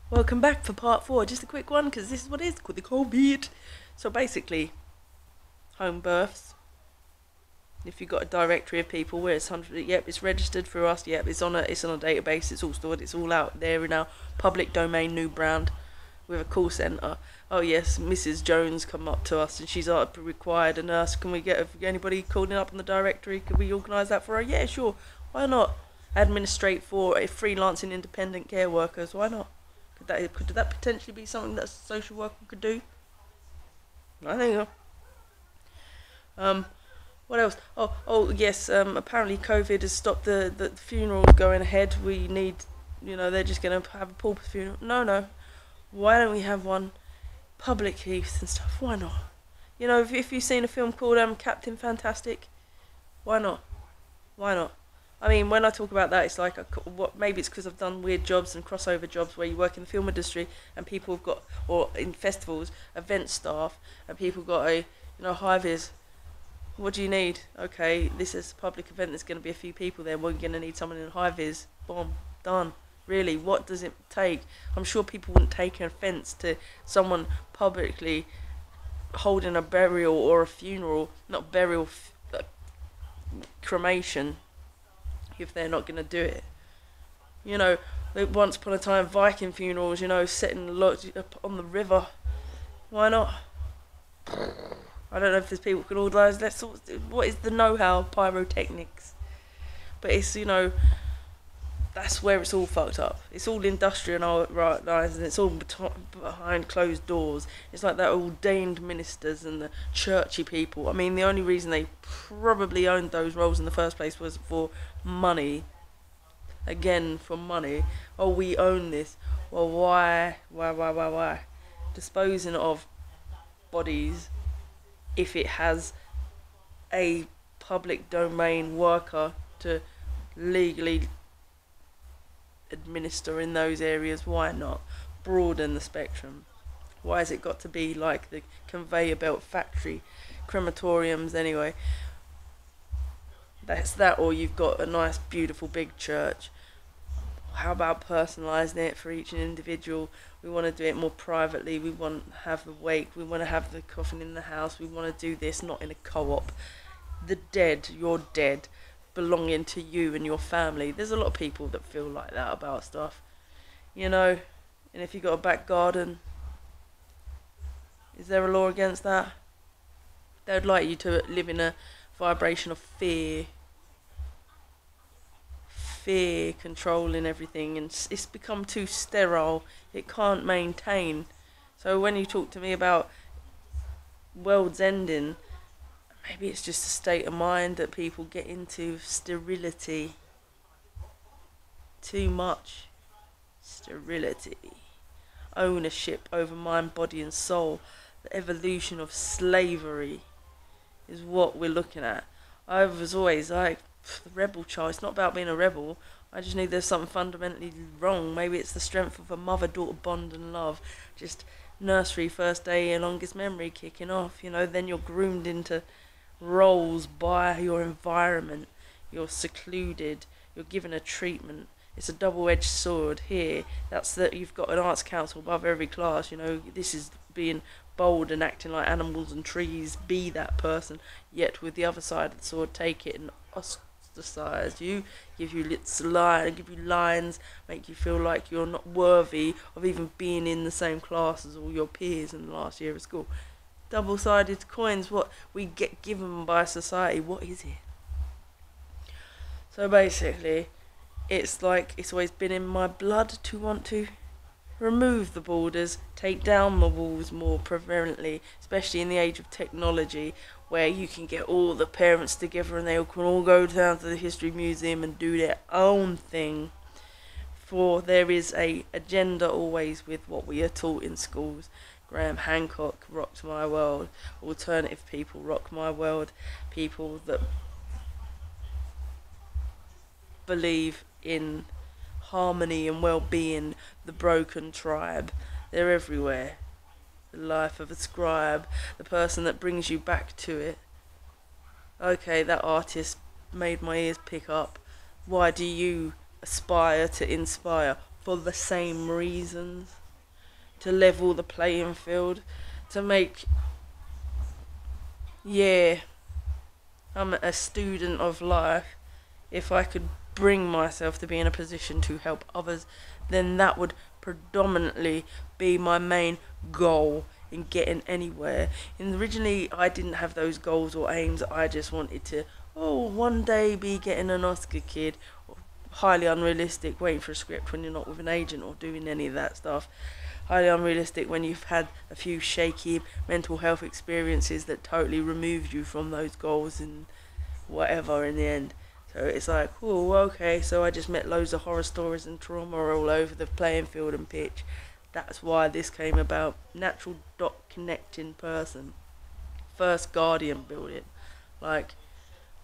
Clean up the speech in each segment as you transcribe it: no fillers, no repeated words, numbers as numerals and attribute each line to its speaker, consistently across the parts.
Speaker 1: Welcome back for part 4. Just a quick one because this is what it is called the COVID. So basically, home births. If you've got a directory of people where it's 100, yep, it's registered for us. Yep, it's on a database. It's all stored. It's all out there in our public domain. New brand with a call centre. Oh yes, Mrs. Jones come up to us and she's required a nurse. Can we get anybody calling up on the directory? Can we organise that for her? Yeah, sure. Why not? Administrate for a freelancing independent care workers. Why not? Could that potentially be something that a social worker could do? I think so. What else? Oh yes. Apparently COVID has stopped the funerals going ahead. We need, they're just gonna have a pauper funeral. No. Why don't we have one public heaths and stuff? Why not? If you've seen a film called Captain Fantastic, why not? Why not? I mean, when I talk about that, it's like maybe it's because I've done weird jobs and crossover jobs where you work in the film industry and people have got, or in festivals, event staff, and people got high-vis. What do you need? Okay, this is a public event. There's going to be a few people there. We're going to need someone in high-vis. Boom, done. Really, what does it take? I'm sure people wouldn't take an offence to someone publicly holding a burial or a funeral, not burial, cremation, if they're not going to do it. Once upon a time, Viking funerals, setting up on the river. Why not? I don't know if there's people who can organise that sort of, what is the know-how, pyrotechnics. But it's, that's where it's all fucked up. It's all industrialised and it's all behind closed doors. It's like that ordained ministers and the churchy people. I mean, the only reason they probably owned those roles in the first place was for money. Again, for money. Oh, we own this. Well, why? Disposing of bodies, if it has a public domain worker to legally administer in those areas, why not broaden the spectrum? Why has it got to be like the conveyor belt factory crematoriums anyway? That's that, or you've got a nice beautiful big church. How about personalising it for each individual? We want to do it more privately. We want to have the wake. We want to have the coffin in the house. We want to do this not in a co-op. The dead, you're dead, belonging to you and your family. There's a lot of people that feel like that about stuff, and if you've got a back garden, is there a law against that? They would like you to live in a vibration of fear controlling everything, and it's become too sterile. It can't maintain. So when you talk to me about world's ending, maybe it's just a state of mind that people get into, sterility. Too much sterility. Ownership over mind, body and soul. The evolution of slavery is what we're looking at. I was always like, the rebel child. It's not about being a rebel. I just need there's something fundamentally wrong. Maybe it's the strength of a mother-daughter bond and love. Just nursery, first day, your longest memory kicking off. Then you're groomed into roles by your environment. You're secluded. You're given a treatment. It's a double-edged sword here. That's that you've got an arts council above every class. This is being bold and acting like animals and trees. Be that person. Yet with the other side of the sword, take it and ostracize you, give you lines, make you feel like you're not worthy of even being in the same class as all your peers in the last year of school. Double-sided coins, what we get given by society, what is it? So basically, it's like it's always been in my blood to want to remove the borders, take down the walls more prevalently, especially in the age of technology, where you can get all the parents together and they can all go down to the history museum and do their own thing. For there is a agenda always with what we are taught in schools. Graham Hancock rocked my world. Alternative people rock my world. People that believe in harmony and well-being, the broken tribe. They're everywhere. The life of a scribe, the person that brings you back to it. Okay, that artist made my ears pick up. Why do you aspire to inspire? for the same reasons. To level the playing field, to make, yeah, I'm a student of life. If I could bring myself to be in a position to help others, then that would predominantly be my main goal in getting anywhere. And originally I didn't have those goals or aims. I just wanted to, one day be getting an Oscar kid. Highly unrealistic, waiting for a script when you're not with an agent or doing any of that stuff. Highly unrealistic when you've had a few shaky mental health experiences that totally removed you from those goals and whatever in the end. So it's like, okay, so I just met loads of horror stories and trauma all over the playing field and pitch. That's why this came about. Natural dot connecting person. First Guardian building. Like,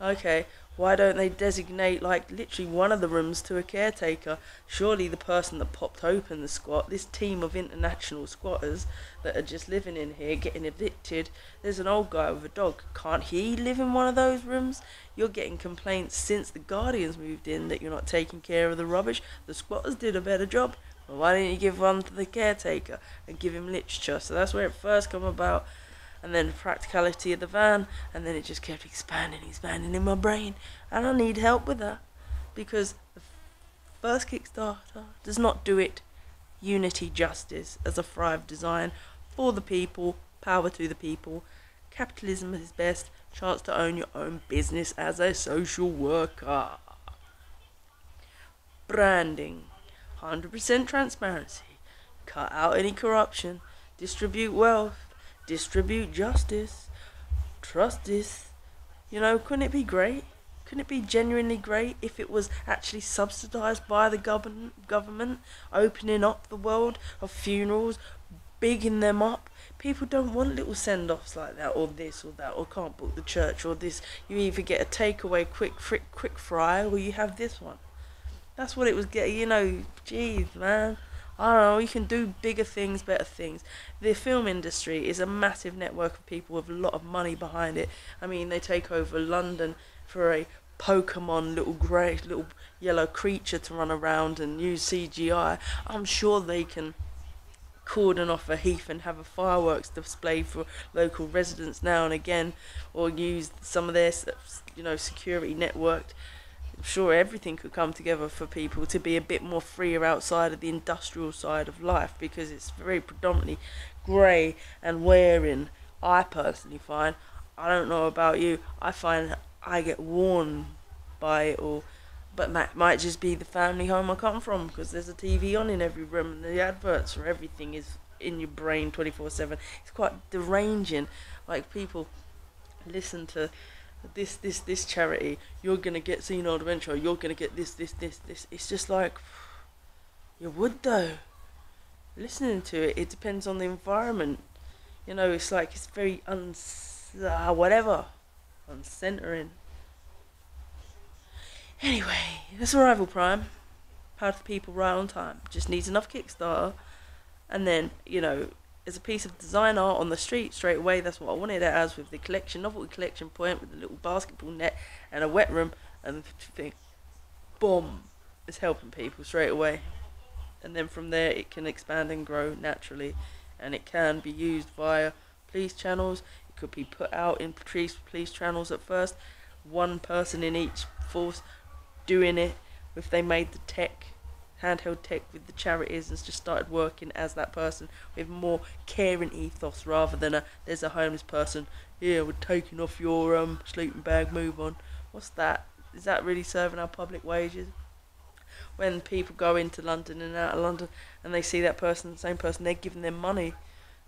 Speaker 1: okay, why don't they designate, like, literally one of the rooms to a caretaker? Surely the person that popped open the squat, this team of international squatters that are just living in here, getting evicted, there's an old guy with a dog. Can't he live in one of those rooms? You're getting complaints since the Guardians moved in that you're not taking care of the rubbish. The squatters did a better job. Well, why didn't you give one to the caretaker and give him literature? So that's where it first come about. And then the practicality of the van, and then it just kept expanding in my brain. And I need help with that, because the first Kickstarter does not do it unity justice as a Thrive design for the people, power to the people. Capitalism is best, chance to own your own business as a social worker. Branding, 100% transparency, cut out any corruption, distribute wealth, distribute justice, trust this. Couldn't it be great? Couldn't it be genuinely great if it was actually subsidised by the government, opening up the world of funerals, bigging them up? People don't want little send-offs like that, or this or that, or can't book the church, or this. You either get a takeaway quick fry, or you have this one. That's what it was getting, geez, man. I don't know, you can do bigger things, better things. The film industry is a massive network of people with a lot of money behind it. I mean, they take over London for a Pokemon little yellow creature to run around and use CGI. I'm sure they can cordon off a heath and have a fireworks display for local residents now and again, or use some of their, security networked. I'm sure everything could come together for people to be a bit more freer outside of the industrial side of life, because it's very predominantly grey and wearing. I personally find, I don't know about you, I find I get worn by it all. But that might just be the family home I come from, because there's a TV on in every room and the adverts for everything is in your brain 24/7. It's quite deranging. Like, people listen to this charity, you're gonna get senile dementia, you're gonna get this. It's just like, you would though. Listening to it, it depends on the environment. It's like, it's very uncentering. Anyway, that's Arrival Prime. Power to the people, right on time. Just needs enough Kickstarter, and then, as a piece of design art on the street straight away. That's what I wanted it as, with the novelty collection point, with the little basketball net and a wet room, and the thing, boom, it's helping people straight away. And then from there it can expand and grow naturally, and it can be used via police channels. It could be put out in police channels at first, one person in each force doing it. If they made the handheld tech with the charities and just started working as that person with more caring ethos, rather than there's a homeless person, yeah, we're taking off your sleeping bag, move on. What's that? Is that really serving our public wages? When people go into London and out of London and they see that person, the same person, they're giving them money,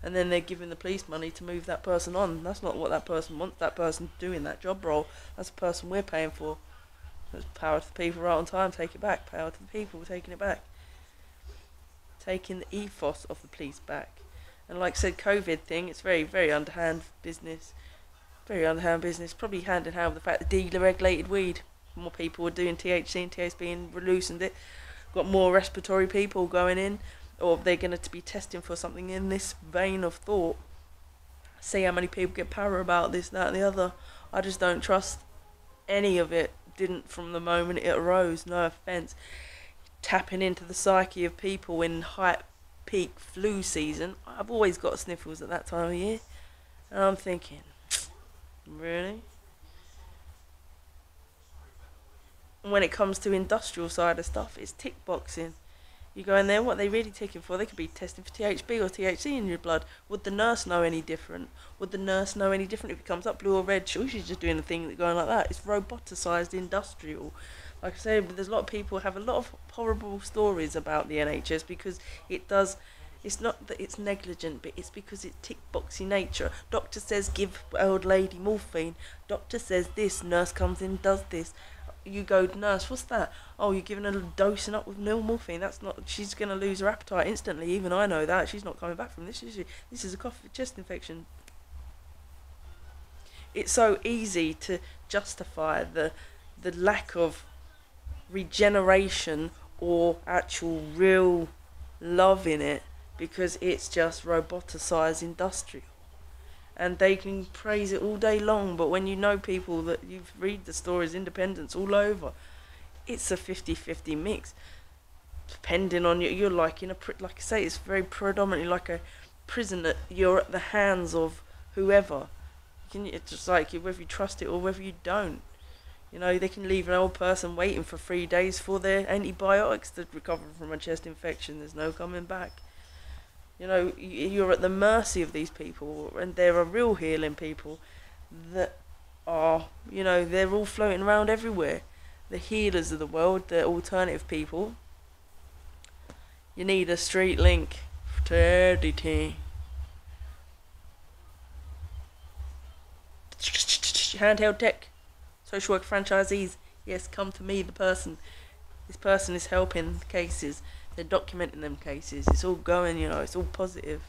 Speaker 1: and then they're giving the police money to move that person on. That's not what that person wants. That person doing that job role, that's the person we're paying for. It's power to the people, right on time, take it back. Power to the people, we're taking it back. Taking the ethos of the police back. And like I said, COVID thing, it's very, very underhand business. Very underhand business. Probably hand in hand with the fact that deregulated weed. More people are doing THC and THC and loosened it. Got more respiratory people going in, or they're going to be testing for something in this vein of thought. See how many people get power about this, that and the other. I just don't trust any of it. Didn't from the moment it arose, no offence. tapping into the psyche of people in high peak flu season. I've always got sniffles at that time of year, and I'm thinking, really? When it comes to industrial side of stuff, it's tick boxing. You go in there, what are they really ticking for? They could be testing for THB or THC in your blood. Would the nurse know any different? Would the nurse know any different if it comes up blue or red? Sure, she's just doing the thing going like that. It's roboticized industrial. Like I said, there's a lot of people who have a lot of horrible stories about the NHS because it does. It's not that it's negligent, but it's because it's tick boxy nature. Doctor says give old lady morphine. Doctor says this. Nurse comes in, does this. You go, nurse, what's that? Oh, you're giving her a dosing up with morphine. That's not. She's gonna lose her appetite instantly. Even I know that. She's not coming back from this. This is a chest infection. It's so easy to justify the lack of regeneration or actual real love in it because it's just roboticized industrial. And they can praise it all day long, but when you know people that you've read the stories, independence all over, it's a 50-50 mix. Depending on you, you're like in a like I say, it's very predominantly like a prison that you're at the hands of whoever. It's just like whether you trust it or whether you don't. You know, they can leave an old person waiting for 3 days for their antibiotics to recover from a chest infection. There's no coming back. You know, you're at the mercy of these people, and there are real healing people that are, you know, they're all floating around everywhere. The healers of the world, the alternative people. You need a street link to editing. Handheld tech. Social work franchisees, yes, come to me, the person. This person is helping cases. They're documenting them cases. It's all going, you know, it's all positive.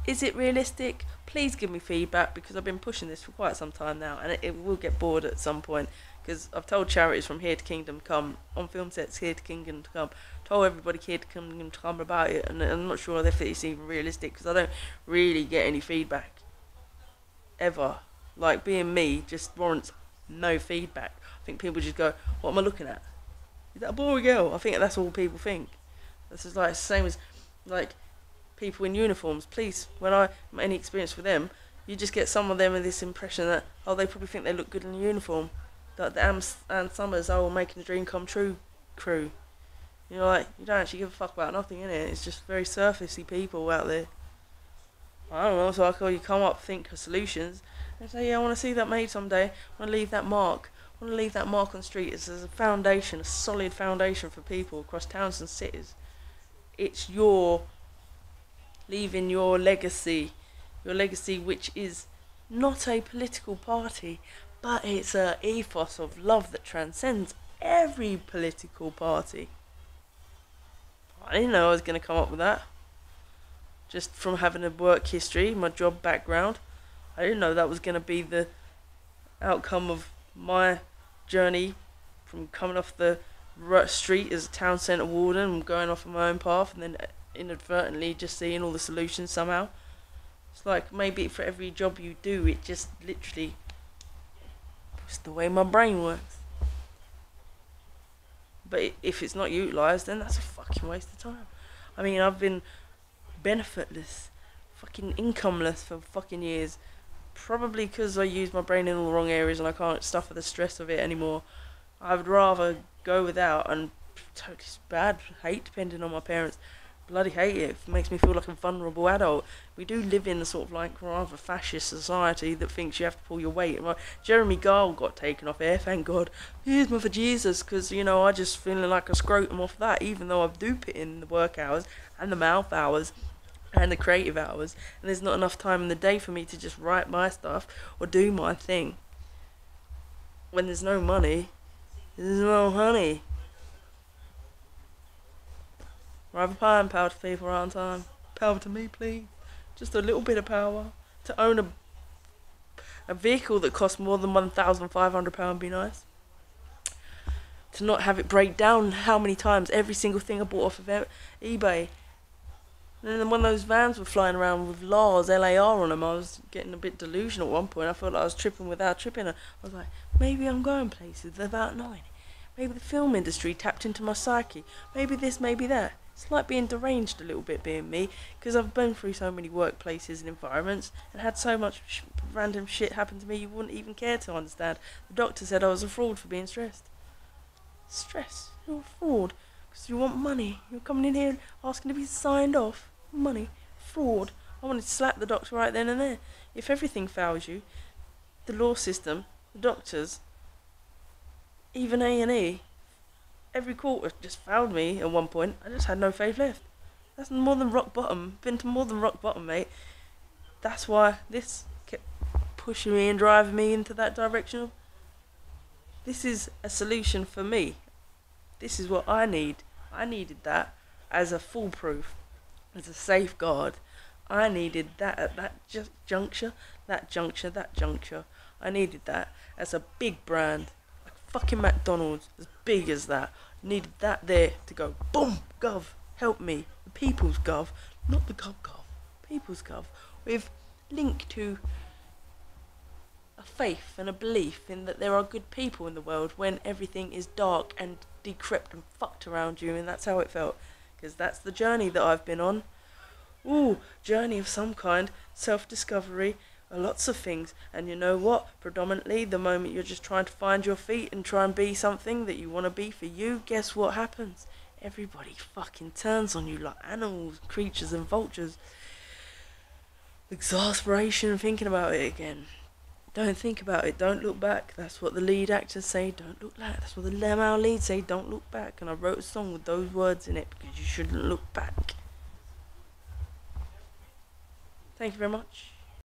Speaker 1: Is it realistic? Please give me feedback because I've been pushing this for quite some time now and it will get bored at some point because I've told charities from Here to Kingdom Come, on film sets, Here to Kingdom to Come, told everybody Here to Kingdom to Come about it, and I'm not sure if it's even realistic because I don't really get any feedback. Ever. Like, being me just warrants no feedback. I think people just go, what am I looking at? Is that a boy or girl? I think that's all people think. This is like the same as like people in uniforms. Please, when I any experience with them, you just get some of them with this impression that, oh, they probably think they look good in a uniform. Like the Ann Summers, oh, making a dream come true crew. You know, like, you don't actually give a fuck about nothing, innit? It's just very surfacey people out there. I don't know, so I call you come up, think of solutions. And say, yeah, I want to see that made someday. I want to leave that mark. I want to leave that mark on the street. It's a foundation, a solid foundation for people across towns and cities. It's your leaving your legacy which is not a political party, but it's a ethos of love that transcends every political party. I didn't know I was going to come up with that. Just from having a work history, my job background, I didn't know that was going to be the outcome of my journey from coming off the street as a town centre warden and going off on my own path and then inadvertently just seeing all the solutions somehow. It's like maybe for every job you do, it just literally, it's the way my brain works. But if it's not utilised, then that's a fucking waste of time. I mean, I've been benefitless, fucking incomeless for fucking years. Probably because I use my brain in all the wrong areas and I can't suffer the stress of it anymore. I would rather go without, and totally bad, hate depending on my parents. Bloody hate it. It makes me feel like a vulnerable adult. We do live in a sort of like rather fascist society that thinks you have to pull your weight. Jeremy Gile got taken off air, thank God. Here's Mother Jesus, because, you know, I just feeling like a scrotum off that, even though I do put in the work hours and the mouth hours and the creative hours, and there's not enough time in the day for me to just write my stuff or do my thing. When there's no money, there's no honey. Rather power and power to people around time. Power to me, please. Just a little bit of power. To own a vehicle that costs more than £1,500 would be nice. To not have it break down how many times every single thing I bought off of eBay. And then when those vans were flying around with LARS, LAR on them, I was getting a bit delusional at one point. I felt like I was tripping without tripping. I was like, maybe I'm going places without knowing it. Maybe the film industry tapped into my psyche. Maybe this, maybe that. It's like being deranged a little bit being me, because I've been through so many workplaces and environments and had so much random shit happen to me you wouldn't even care to understand. The doctor said I was a fraud for being stressed. Stress? You're a fraud. Because you want money. You're coming in here asking to be signed off. Money. Fraud. I wanted to slap the doctor right then and there. If everything fails you, the law system, the doctors, even A&E, every quarter just failed me at one point. I just had no faith left. That's more than rock bottom. Been to more than rock bottom, mate. That's why this kept pushing me and driving me into that direction. This is a solution for me. This is what I need. I needed that as a foolproof, as a safeguard. I needed that at that juncture. I needed that as a big brand, like fucking McDonald's, as big as that. I needed that there to go, boom, gov, help me. The people's gov, not the gov, people's gov, with link to a faith and a belief in that there are good people in the world when everything is dark and decrepit and fucked around you, and that's how it felt. Because that's the journey that I've been on. Ooh, journey of some kind, self-discovery, lots of things. And you know what? Predominantly, the moment you're just trying to find your feet and try and be something that you want to be for you, guess what happens? Everybody fucking turns on you like animals, creatures and vultures. Exasperation thinking about it again. Don't think about it, don't look back. That's what the lead actors say, don't look back. That's what the male leads say, don't look back. And I wrote a song with those words in it because you shouldn't look back. Thank you very much.